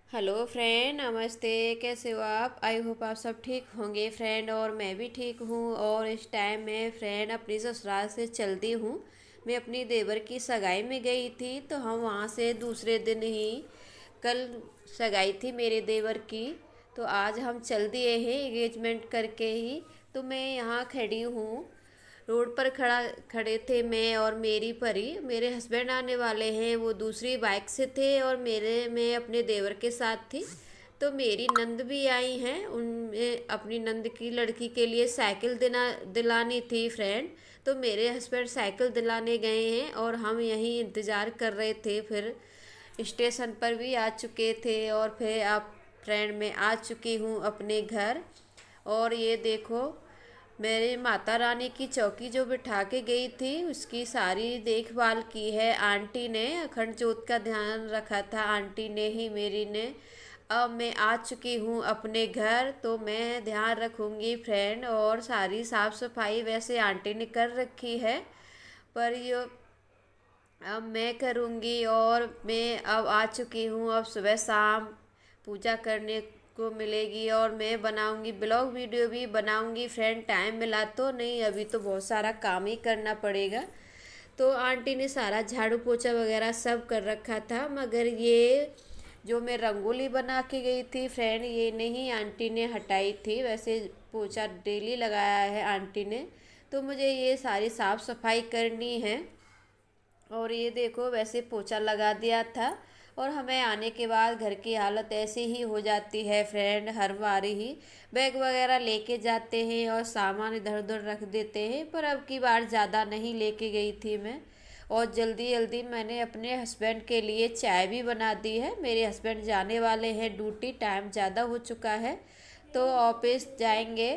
Hello friend, नमस्ते। कैसे हो आप? आई होप आप सब ठीक होंगे फ्रेंड। और मैं भी ठीक हूँ। और इस टाइम मैं फ्रेंड अपनी ससुराल से चलती हूँ। मैं अपनी देवर की सगाई में गई थी, तो हम वहाँ से दूसरे दिन ही, कल सगाई थी मेरे देवर की, तो आज हम चल दिए हैं एंगेजमेंट करके ही। तो मैं यहाँ खड़ी हूँ, रोड पर खड़े थे मैं और मेरी परी। मेरे हस्बैंड आने वाले हैं, वो दूसरी बाइक से थे और मैं अपने देवर के साथ थी। तो मेरी नंद भी आई हैं, उनमें अपनी नंद की लड़की के लिए साइकिल दिलानी थी फ्रेंड। तो मेरे हस्बैंड साइकिल दिलाने गए हैं और हम यहीं इंतज़ार कर रहे थे। फिर स्टेशन पर भी आ चुके थे और फिर आप फ्रेंड मैं आ चुकी हूँ अपने घर। और ये देखो, मेरे माता रानी की चौकी जो बिठा के गई थी, उसकी सारी देखभाल की है आंटी ने। अखंड ज्योत का ध्यान रखा था आंटी ने ही, मेरी ने। अब मैं आ चुकी हूँ अपने घर, तो मैं ध्यान रखूँगी फ्रेंड। और सारी साफ़ सफाई वैसे आंटी ने कर रखी है, पर ये अब मैं करूँगी। और मैं अब आ चुकी हूँ, अब सुबह शाम पूजा करने को मिलेगी। और मैं बनाऊँगी ब्लॉग वीडियो भी बनाऊँगी फ्रेंड, टाइम मिला तो। नहीं, अभी तो बहुत सारा काम ही करना पड़ेगा। तो आंटी ने सारा झाड़ू पोछा वगैरह सब कर रखा था, मगर ये जो मैं रंगोली बना के गई थी फ्रेंड, ये नहीं आंटी ने हटाई थी। वैसे पोछा डेली लगाया है आंटी ने, तो मुझे ये सारी साफ़ सफाई करनी है। और ये देखो, वैसे पोछा लगा दिया था। और हमें आने के बाद घर की हालत ऐसी ही हो जाती है फ्रेंड, हर बारी ही बैग वगैरह लेके जाते हैं और सामान इधर उधर रख देते हैं। पर अब की बार ज़्यादा नहीं लेके गई थी मैं। और जल्दी जल्दी मैंने अपने हस्बैंड के लिए चाय भी बना दी है। मेरे हस्बैंड जाने वाले हैं ड्यूटी, टाइम ज़्यादा हो चुका है, तो ऑफिस जाएंगे।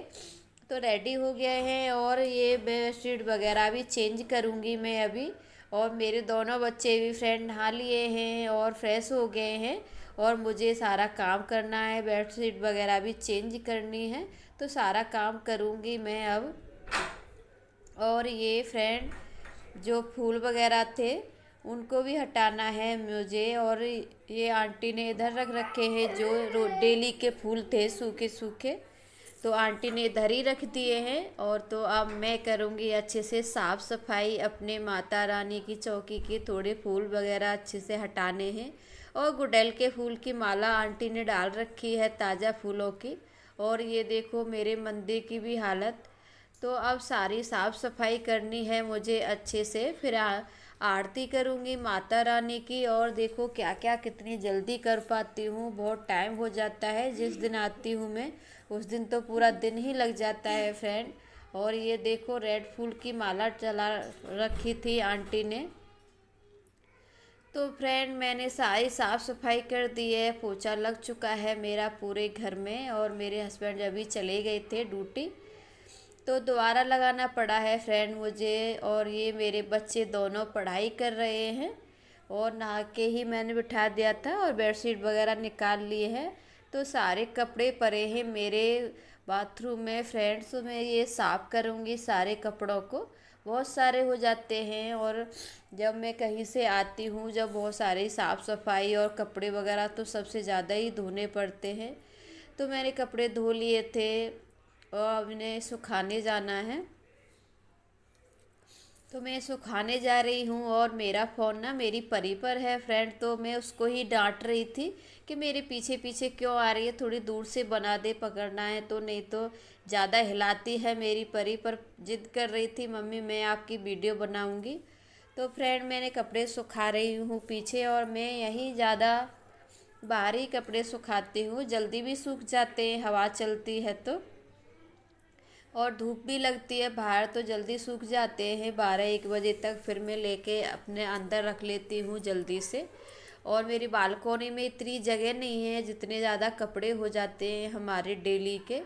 तो रेडी हो गए हैं और ये बेडशीट वगैरह भी चेंज करूँगी मैं अभी। और मेरे दोनों बच्चे भी फ्रेंड नहा लिए हैं और फ्रेश हो गए हैं। और मुझे सारा काम करना है, बेडशीट वगैरह भी चेंज करनी है, तो सारा काम करूँगी मैं अब। और ये फ्रेंड जो फूल वगैरह थे, उनको भी हटाना है मुझे। और ये आंटी ने इधर रख रखे हैं जो डेली के फूल थे, सूखे सूखे, तो आंटी ने इधर ही रख दिए हैं। और तो अब मैं करूँगी अच्छे से साफ़ सफाई अपने माता रानी की चौकी की। थोड़े फूल वगैरह अच्छे से हटाने हैं। और गुड़ैल के फूल की माला आंटी ने डाल रखी है, ताज़ा फूलों की। और ये देखो मेरे मंदिर की भी हालत। तो अब सारी साफ़ सफाई करनी है मुझे अच्छे से। फिर आरती करूँगी माता रानी की। और देखो क्या क्या कितनी जल्दी कर पाती हूँ, बहुत टाइम हो जाता है। जिस दिन आती हूँ मैं, उस दिन तो पूरा दिन ही लग जाता है फ्रेंड। और ये देखो, रेड फूल की माला चला रखी थी आंटी ने। तो फ्रेंड मैंने सारी साफ़ सफाई कर दी है, पोछा लग चुका है मेरा पूरे घर में। और मेरे हस्बैंड अभी चले गए थे ड्यूटी, तो दोबारा लगाना पड़ा है फ्रेंड मुझे। और ये मेरे बच्चे दोनों पढ़ाई कर रहे हैं। और नहा के ही मैंने बिठा दिया था और बेडशीट वगैरह निकाल लिए हैं। तो सारे कपड़े पड़े हैं मेरे बाथरूम में फ्रेंड्स, तो मैं ये साफ़ करूँगी सारे कपड़ों को। बहुत सारे हो जाते हैं। और जब मैं कहीं से आती हूँ, जब बहुत सारी साफ़ सफाई और कपड़े वगैरह, तो सबसे ज़्यादा ही धोने पड़ते हैं। तो मैंने कपड़े धो लिए थे और अब इन्हें सुखाने जाना है। तो मैं सुखाने जा रही हूँ। और मेरा फ़ोन ना मेरी परी पर है फ्रेंड, तो मैं उसको ही डांट रही थी कि मेरे पीछे पीछे क्यों आ रही है, थोड़ी दूर से बना दे, पकड़ना है तो। नहीं तो ज़्यादा हिलाती है मेरी परी। पर जिद कर रही थी, मम्मी मैं आपकी वीडियो बनाऊँगी। तो फ्रेंड मैंने कपड़े सुखा रही हूँ पीछे। और मैं यहीं ज़्यादा बाहर ही कपड़े सुखाती हूँ, जल्दी भी सूख जाते हैं हवा चलती है तो। और धूप भी लगती है बाहर, तो जल्दी सूख जाते हैं 12-1 बजे तक। फिर मैं लेके अपने अंदर रख लेती हूँ जल्दी से। और मेरी बालकोनी में इतनी जगह नहीं है, जितने ज़्यादा कपड़े हो जाते हैं हमारे डेली के।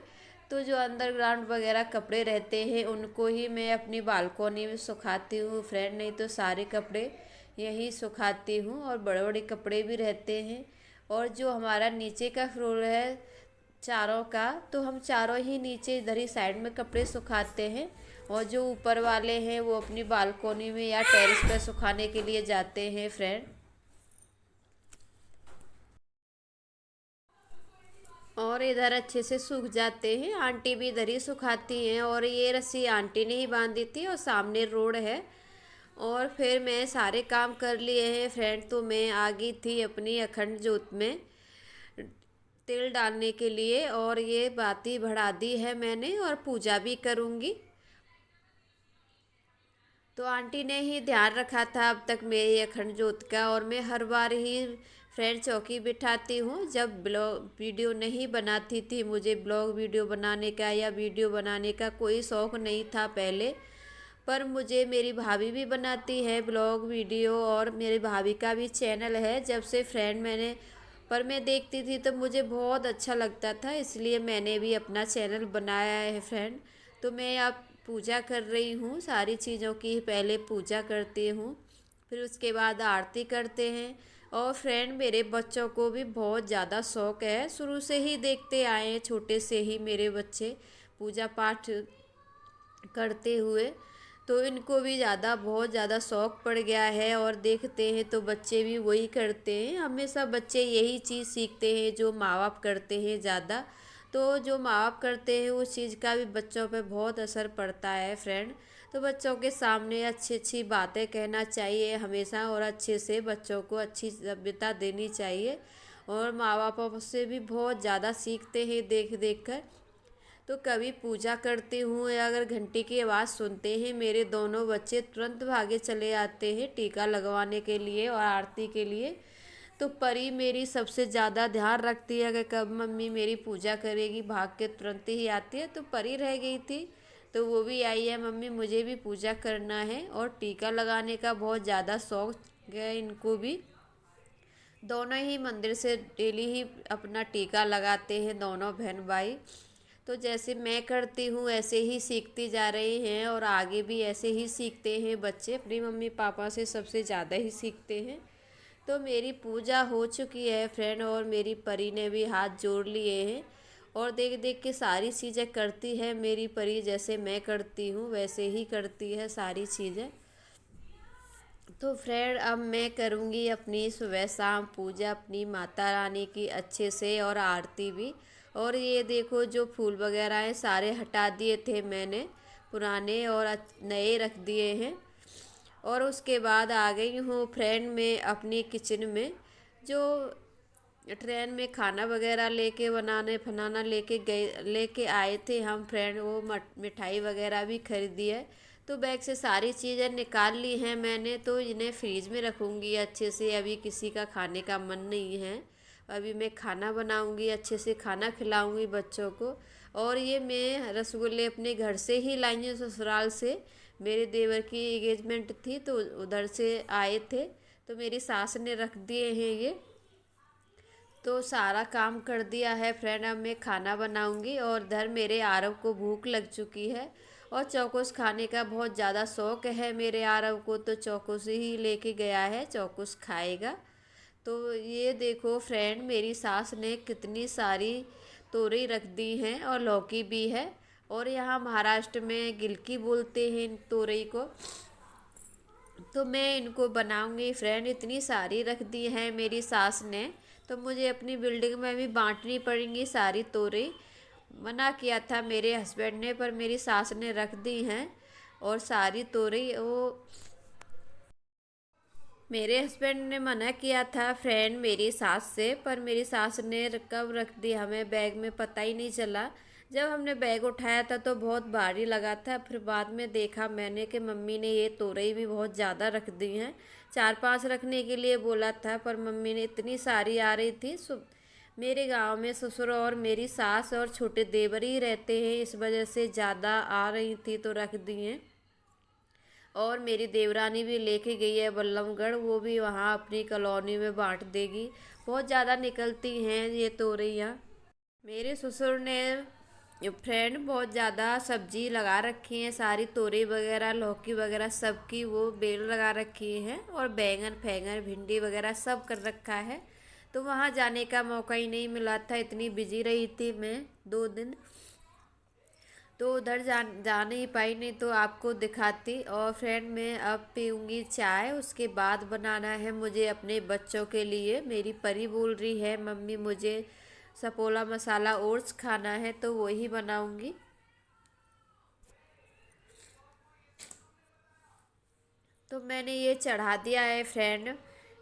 तो जो अंडरग्राउंड वगैरह कपड़े रहते हैं, उनको ही मैं अपनी बालकोनी में सुखाती हूँ फ्रेंड। नहीं तो सारे कपड़े यहीं सुखाती हूँ। और बड़े बड़े कपड़े भी रहते हैं। और जो हमारा नीचे का फ्लोर है चारों का, तो हम चारों ही नीचे इधर ही साइड में कपड़े सुखाते हैं। और जो ऊपर वाले हैं वो अपनी बालकोनी में या टेरेस पे सुखाने के लिए जाते हैं फ्रेंड। और इधर अच्छे से सूख जाते हैं। आंटी भी इधर ही सुखाती हैं और ये रस्सी आंटी ने ही बांधी थी और सामने रोड है। और फिर मैं सारे काम कर लिए हैं फ्रेंड, तो मैं आ गई थी अपनी अखंड जोत में तेल डालने के लिए और ये बाती बढ़ा दी है मैंने और पूजा भी करूँगी। तो आंटी ने ही ध्यान रखा था अब तक मेरी अखंड जोत का, और मैं हर बार ही फ्रेंड चौकी बिठाती हूँ जब ब्लॉग वीडियो नहीं बनाती थी। मुझे ब्लॉग वीडियो बनाने का या वीडियो बनाने का कोई शौक़ नहीं था पहले, पर मुझे मेरी भाभी भी बनाती है ब्लॉग वीडियो और मेरी भाभी का भी चैनल है। जब से फ्रेंड मैं देखती थी तो मुझे बहुत अच्छा लगता था, इसलिए मैंने भी अपना चैनल बनाया है फ्रेंड। तो मैं अब पूजा कर रही हूँ, सारी चीज़ों की पहले पूजा करती हूँ, फिर उसके बाद आरती करते हैं। और फ्रेंड मेरे बच्चों को भी बहुत ज़्यादा शौक़ है, शुरू से ही देखते आए हैं, छोटे से ही मेरे बच्चे पूजा पाठ करते हुए, तो इनको भी बहुत ज़्यादा शौक़ पड़ गया है। और देखते हैं तो बच्चे भी वही करते हैं, हमेशा बच्चे यही चीज़ सीखते हैं जो माँ बाप करते हैं ज़्यादा। तो जो माँ बाप करते हैं उस चीज़ का भी बच्चों पे बहुत असर पड़ता है फ्रेंड। तो बच्चों के सामने अच्छी अच्छी बातें कहना चाहिए हमेशा, और अच्छे से बच्चों को अच्छी सभ्यता देनी चाहिए। और माँ बापों से भी बहुत ज़्यादा सीखते हैं देख देख कर। तो कभी पूजा करती हूँ या अगर घंटी की आवाज़ सुनते हैं, मेरे दोनों बच्चे तुरंत भागे चले आते हैं टीका लगवाने के लिए और आरती के लिए। तो परी मेरी सबसे ज़्यादा ध्यान रखती है कि कब मम्मी मेरी पूजा करेगी, भाग के तुरंत ही आती है। तो परी रह गई थी तो वो भी आई है, मम्मी मुझे भी पूजा करना है। और टीका लगाने का बहुत ज़्यादा शौक है इनको भी। दोनों ही मंदिर से डेली ही अपना टीका लगाते हैं दोनों बहन भाई। तो जैसे मैं करती हूँ ऐसे ही सीखती जा रही हैं, और आगे भी ऐसे ही सीखते हैं बच्चे, अपनी मम्मी पापा से सबसे ज़्यादा ही सीखते हैं। तो मेरी पूजा हो चुकी है फ्रेंड, और मेरी परी ने भी हाथ जोड़ लिए हैं और देख देख के सारी चीज़ें करती है मेरी परी। जैसे मैं करती हूँ वैसे ही करती है सारी चीज़ें। तो फ्रेंड अब मैं करूँगी अपनी सुबह शाम पूजा अपनी माता रानी की अच्छे से, और आरती भी। और ये देखो जो फूल वगैरह हैं सारे हटा दिए थे मैंने पुराने, और नए रख दिए हैं। और उसके बाद आ गई हूँ फ्रेंड में अपनी किचन में। जो ट्रेन में खाना वगैरह लेके बनाना लेके आए थे हम फ्रेंड, वो मिठाई वगैरह भी खरीदी है। तो बैग से सारी चीज़ें निकाल ली हैं मैंने, तो इन्हें फ्रीज में रखूँगी अच्छे से। अभी किसी का खाने का मन नहीं है, अभी मैं खाना बनाऊँगी, अच्छे से खाना खिलाऊँगी बच्चों को। और ये मैं रसगुल्ले अपने घर से ही लाई हूँ ससुराल से, मेरे देवर की एंगेजमेंट थी तो उधर से आए थे, तो मेरी सास ने रख दिए हैं ये। तो सारा काम कर दिया है फ्रेंड, अब मैं खाना बनाऊंगी। और इधर मेरे आरव को भूख लग चुकी है और चौकोस खाने का बहुत ज़्यादा शौक़ है मेरे आरव को, तो चौकोस ही लेके गया है, चौकोस खाएगा। तो ये देखो फ्रेंड मेरी सास ने कितनी सारी तोरई रख दी हैं और लौकी भी है, और यहाँ महाराष्ट्र में गिलकी बोलते हैं इन तोरई को। तो मैं इनको बनाऊंगी फ्रेंड, इतनी सारी रख दी है मेरी सास ने, तो मुझे अपनी बिल्डिंग में भी बांटनी पड़ेंगी सारी तोरई। मना किया था मेरे हस्बैंड ने, पर मेरी सास ने रख दी हैं। और सारी तोरई वो मेरे हस्बैंड ने मना किया था फ्रेंड मेरी सास से, पर मेरी सास ने कब रख दी हमें बैग में पता ही नहीं चला। जब हमने बैग उठाया था तो बहुत भारी लगा था, फिर बाद में देखा मैंने कि मम्मी ने ये तोरई भी बहुत ज़्यादा रख दी हैं। 4-5 रखने के लिए बोला था, पर मम्मी ने इतनी सारी आ रही थी। मेरे गांव में ससुर और मेरी सास और छोटे देवर ही रहते हैं, इस वजह से ज़्यादा आ रही थी तो रख दी हैं। और मेरी देवरानी भी लेके गई है बल्लभगढ़, वो भी वहाँ अपनी कॉलोनी में बांट देगी। बहुत ज़्यादा निकलती हैं ये तोरइयाँ। मेरे ससुर ने फ्रेंड बहुत ज़्यादा सब्जी लगा रखी हैं, सारी तोरई वगैरह लौकी वगैरह सबकी वो बेल लगा रखी हैं, और बैंगन फैंगन भिंडी वगैरह सब कर रखा है। तो वहाँ जाने का मौका ही नहीं मिला था, इतनी बिजी रही थी मैं 2 दिन, तो उधर जा नहीं पाई, नहीं तो आपको दिखाती। और फ्रेंड मैं अब पीऊँगी चाय, उसके बाद बनाना है मुझे अपने बच्चों के लिए। मेरी परी बोल रही है मम्मी मुझे सपोला मसाला ओट्स खाना है तो वही बनाऊंगी। तो मैंने ये चढ़ा दिया है फ्रेंड,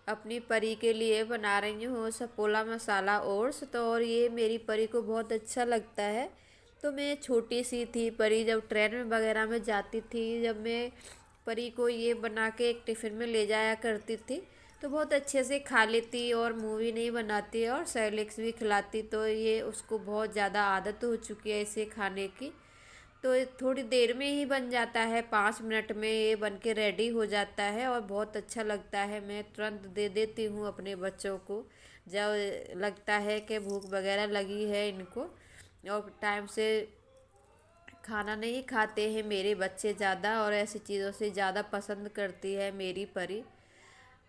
अपनी परी के लिए बना रही हूँ सपोला मसाला ओट्स। तो और ये मेरी परी को बहुत अच्छा लगता है। तो मैं छोटी सी थी परी, जब ट्रेन में वगैरह में जाती थी, जब मैं परी को ये बना के एक टिफ़िन में ले जाया करती थी तो बहुत अच्छे से खा लेती और मूवी नहीं बनाती और सेरेलैक्स भी खिलाती। तो ये उसको बहुत ज़्यादा आदत हो चुकी है इसे खाने की। तो ये थोड़ी देर में ही बन जाता है, 5 मिनट में ये बन के रेडी हो जाता है और बहुत अच्छा लगता है। मैं तुरंत दे देती हूँ अपने बच्चों को जब लगता है कि भूख वगैरह लगी है इनको। और टाइम से खाना नहीं खाते हैं मेरे बच्चे ज़्यादा, और ऐसी चीज़ों से ज़्यादा पसंद करती है मेरी परी।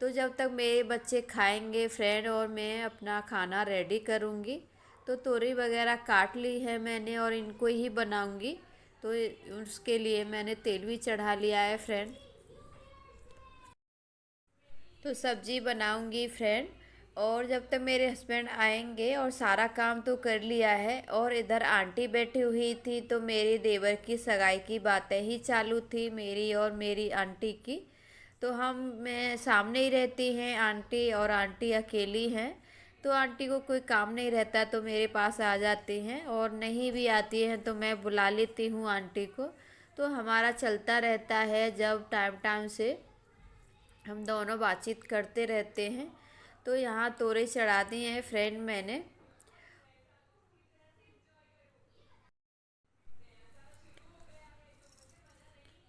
तो जब तक मेरे बच्चे खाएंगे फ्रेंड और मैं अपना खाना रेडी करूँगी। तो तोरई वगैरह काट ली है मैंने और इनको ही बनाऊँगी। तो उसके लिए मैंने तेल भी चढ़ा लिया है फ्रेंड। तो सब्जी बनाऊंगी फ्रेंड। और जब तक मेरे हस्बैंड आएंगे, और सारा काम तो कर लिया है, और इधर आंटी बैठी हुई थी तो मेरे देवर की सगाई की बातें ही चालू थी, मेरी और मेरी आंटी की। तो हम मैं सामने ही रहती हैं आंटी, और आंटी अकेली हैं। तो आंटी को कोई काम नहीं रहता तो मेरे पास आ जाती हैं, और नहीं भी आती हैं तो मैं बुला लेती हूँ आंटी को। तो हमारा चलता रहता है, जब टाइम टाइम से हम दोनों बातचीत करते रहते हैं। तो यहाँ तोरई चढ़ा दी हैं फ्रेंड मैंने।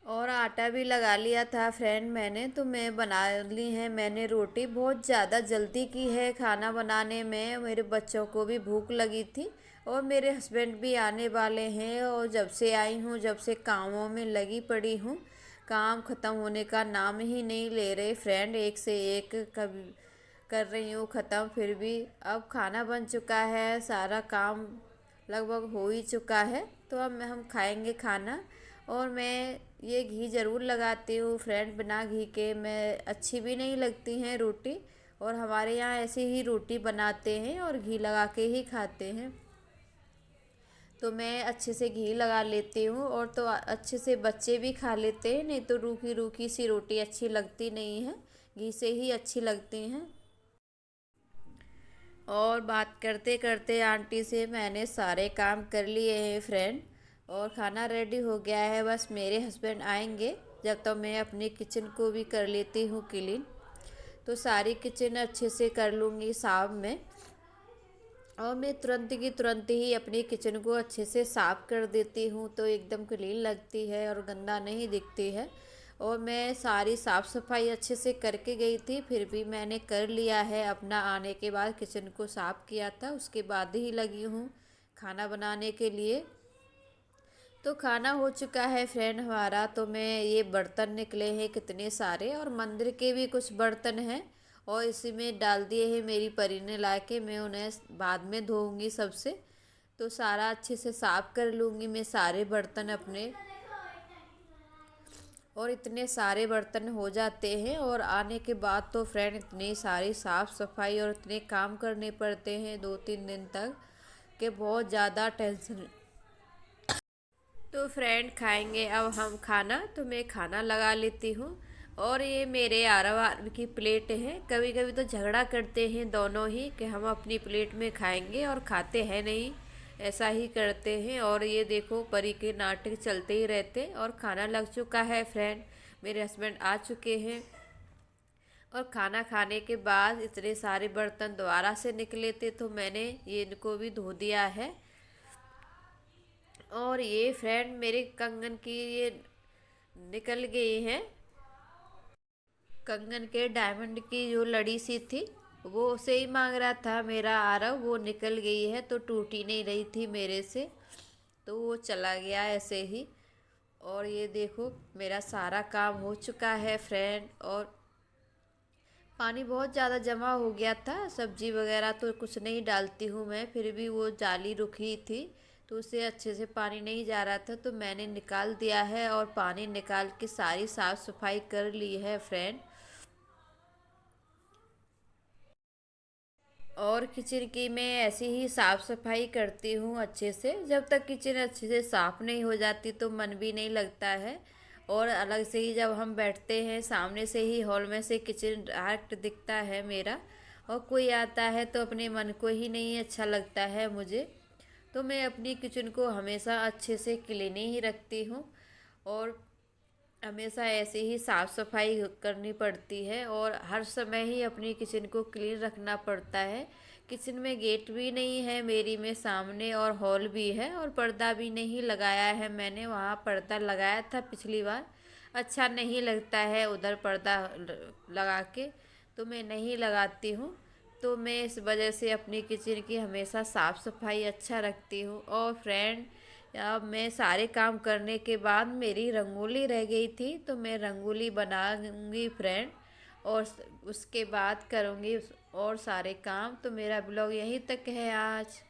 और आटा भी लगा लिया था फ्रेंड मैंने। तो मैं बना ली है मैंने रोटी। बहुत ज़्यादा जल्दी की है खाना बनाने में, मेरे बच्चों को भी भूख लगी थी और मेरे हस्बैंड भी आने वाले हैं। और जब से आई हूँ, जब से कामों में लगी पड़ी हूँ, काम ख़त्म होने का नाम ही नहीं ले रहे फ्रेंड। एक से एक कभी कर रही हूँ ख़त्म, फिर भी अब खाना बन चुका है, सारा काम लगभग हो ही चुका है। तो अब हम खाएंगे खाना। और मैं ये घी ज़रूर लगाती हूँ फ्रेंड, बिना घी के मैं अच्छी भी नहीं लगती हैं रोटी। और हमारे यहाँ ऐसे ही रोटी बनाते हैं और घी लगा के ही खाते हैं। तो मैं अच्छे से घी लगा लेती हूँ, और तो अच्छे से बच्चे भी खा लेते हैं, नहीं तो रूखी रूखी सी रोटी अच्छी लगती नहीं है, घी से ही अच्छी लगती हैं। और बात करते करते आंटी से मैंने सारे काम कर लिए हैं फ्रेंड, और खाना रेडी हो गया है। बस मेरे हस्बैंड आएंगे जब तो मैं अपनी किचन को भी कर लेती हूँ क्लीन। तो सारी किचन अच्छे से कर लूँगी साफ में। और मैं तुरंत की तुरंत ही अपनी किचन को अच्छे से साफ़ कर देती हूँ, तो एकदम क्लीन लगती है और गंदा नहीं दिखती है। और मैं सारी साफ़ सफाई अच्छे से करके गई थी, फिर भी मैंने कर लिया है। अपना आने के बाद किचन को साफ़ किया था, उसके बाद ही लगी हूँ खाना बनाने के लिए। तो खाना हो चुका है फ्रेंड हमारा। तो मैं ये बर्तन निकले हैं कितने सारे, और मंदिर के भी कुछ बर्तन हैं और इसी में डाल दिए हैं मेरी परी ने ला के। मैं उन्हें बाद में धोऊंगी सबसे। तो सारा अच्छे से साफ कर लूँगी मैं सारे बर्तन अपने। और इतने सारे बर्तन हो जाते हैं, और आने के बाद तो फ्रेंड इतनी सारी साफ़ सफाई और इतने काम करने पड़ते हैं 2-3 दिन तक, कि बहुत ज़्यादा टेंशन। तो फ्रेंड खाएंगे अब हम खाना, तो मैं खाना लगा लेती हूँ। और ये मेरे आरव आरव की प्लेट है। कभी कभी तो झगड़ा करते हैं दोनों ही कि हम अपनी प्लेट में खाएंगे, और खाते हैं नहीं, ऐसा ही करते हैं। और ये देखो परी के नाटक चलते ही रहते। और खाना लग चुका है फ्रेंड, मेरे हस्बैंड आ चुके हैं। और खाना खाने के बाद इतने सारे बर्तन दोबारा से निकले थे, तो मैंने ये इनको भी धो दिया है। और ये फ्रेंड मेरे कंगन की ये निकल गई है, कंगन के डायमंड की जो लड़ी सी थी, वो उसे ही मांग रहा था मेरा आरव। वो निकल गई है, तो टूट ही नहीं रही थी मेरे से, तो वो चला गया ऐसे ही। और ये देखो मेरा सारा काम हो चुका है फ्रेंड। और पानी बहुत ज़्यादा जमा हो गया था, सब्जी वगैरह तो कुछ नहीं डालती हूँ मैं, फिर भी वो जाली रुकी थी तो उससे अच्छे से पानी नहीं जा रहा था, तो मैंने निकाल दिया है। और पानी निकाल के सारी साफ़ सफाई कर ली है फ्रेंड। और किचन की मैं ऐसी ही साफ़ सफाई करती हूँ अच्छे से। जब तक किचन अच्छे से साफ़ नहीं हो जाती तो मन भी नहीं लगता है। और अलग से ही जब हम बैठते हैं, सामने से ही हॉल में से किचन डायरेक्ट दिखता है मेरा, और कोई आता है तो अपने मन को ही नहीं अच्छा लगता है मुझे। तो मैं अपनी किचन को हमेशा अच्छे से क्लीन ही रखती हूँ, और हमेशा ऐसे ही साफ़ सफाई करनी पड़ती है, और हर समय ही अपनी किचन को क्लीन रखना पड़ता है। किचन में गेट भी नहीं है मेरी में सामने, और हॉल भी है, और पर्दा भी नहीं लगाया है मैंने। वहाँ पर्दा लगाया था पिछली बार, अच्छा नहीं लगता है उधर पर्दा लगा के, तो मैं नहीं लगाती हूँ। तो मैं इस वजह से अपनी किचन की हमेशा साफ़ सफाई अच्छा रखती हूँ। और फ्रेंड, अब मैं सारे काम करने के बाद मेरी रंगोली रह गई थी, तो मैं रंगोली बनाऊंगी फ्रेंड, और उसके बाद करूंगी और सारे काम। तो मेरा ब्लॉग यहीं तक है आज।